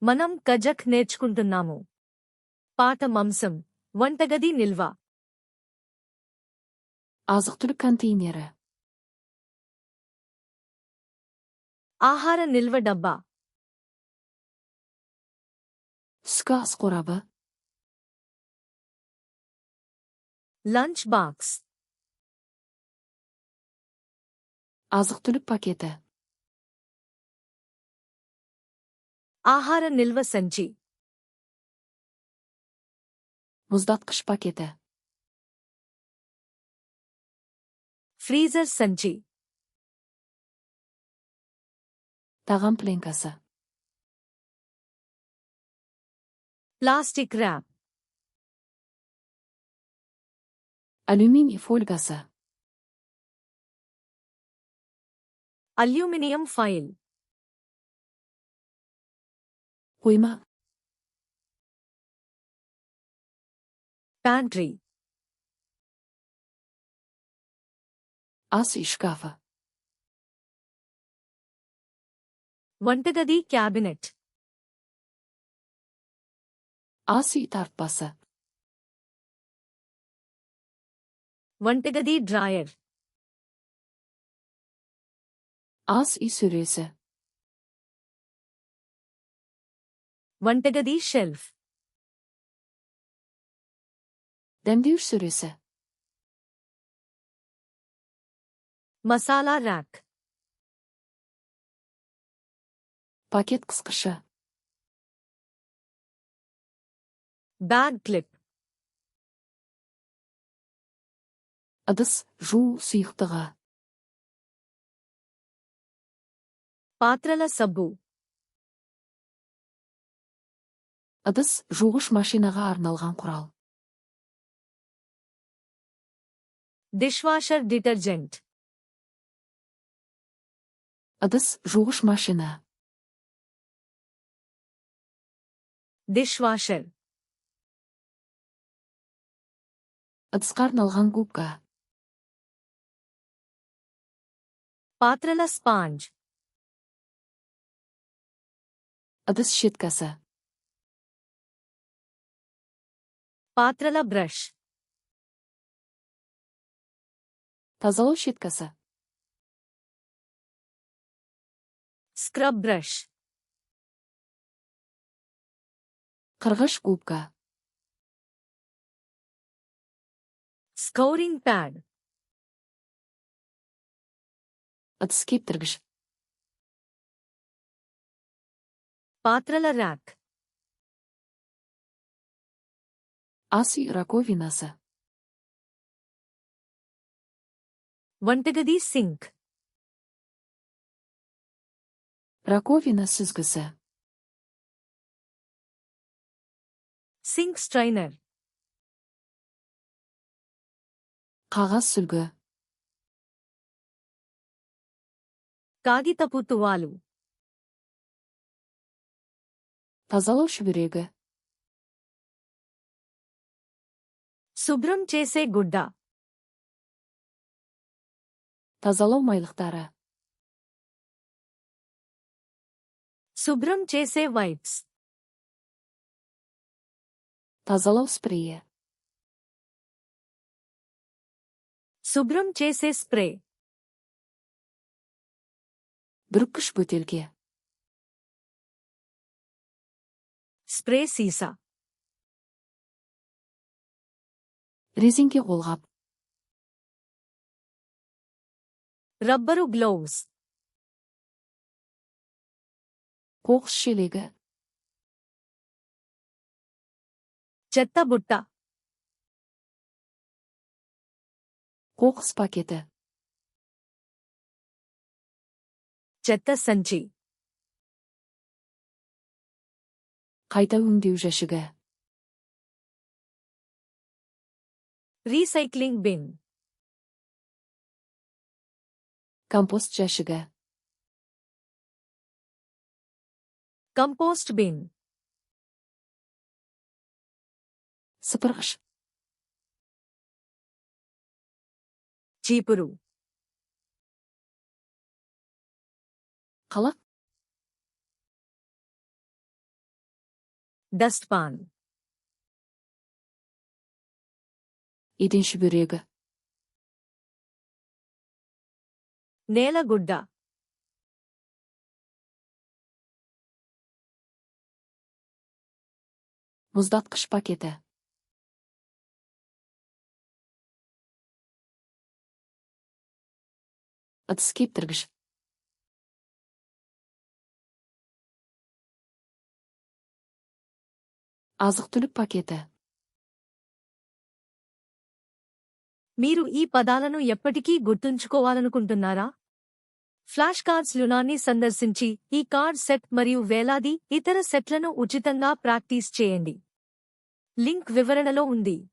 మనం కజక్ నేర్చుకుంటున్నాము. పాఠం అంశం వంటగది నిల్వ. азық-түлік контейнері. ఆహార నిల్వ డబ్బా. түскі ас қорабы. Lunch box. азық-түлік пакеті. ఆహార నిల్వ సంచి. мұздатқыш пакеті. ఫ్రీజర్ సంచి. тағам пленкасы. Plastic wrap. алюминий фольгасы. Aluminium foil. қойма. Pantry. ас үй шкафы. వంటగది క్యాబినెట్. ас үй тартпасы. వంటగది డ్రాయర్. ас үй сөресі. వంటగది shelf. дәмдеуіш сөресі. Masala rack. пакет қысқышы. Bag clip. ыдыс жуу сұйықтығы. పాత్రల సబ్బు. ыдыс жуғыш машинаға арналған құрал. Dishwasher detergent. ыдыс жуғыш машина. డిష్వాషర్. ыдысқа арналған губка. పాత్రల స్పాంజ్. ыдыс щеткасы. పాత్రల brush. тазалау щеткасы. Scrub brush. қырғыш губка. Scouring pad. ыдыс кептіргіш. పాత్రల ర్యాక్. ас үй раковинасы. వంటగది సింక్. раковина сүзгісі. Sync strainer. қағаз сүлгі. కాగితపు తువాలు. тазалау шүберегі. శుభ్రం చేసే గుడ్డ. тазалау майлықтары. శుభ్రం చేసే వైప్స్. тазалау спрейі. శుభ్రం చేసే స్ప్రే. бүріккіш бөтелке. స్ప్రే సీసా. резеңке қолғап. Rubber gloves. қоқыс шелегі. చెత్త బుట్ట. қоқыс пакеті. చెత్త సంచి. қайта өңдеу жәшігі. Recycling bin. компост жәшігі. Compost bin. сыпырғыш. చీపురు. қалақ. డస్ట్పాన్, Idin şübüregi. నేలగుడ్డ, Muzdatqıç paketi. Ыдыс кептіргіш. Азық-түлік paketi. మీరు ఈ పదాలను ఎప్పటికీ గుర్తుంచుకోవాలనుకుంటున్నారా? ఫ్లాష్ కార్డ్స్ లునాన్ని సందర్శించి ఈ కార్డ్ సెట్ మరియు వేలాది ఇతర సెట్లను ఉచితంగా ప్రాక్టీస్ చేయండి. లింక్ వివరణలో ఉంది.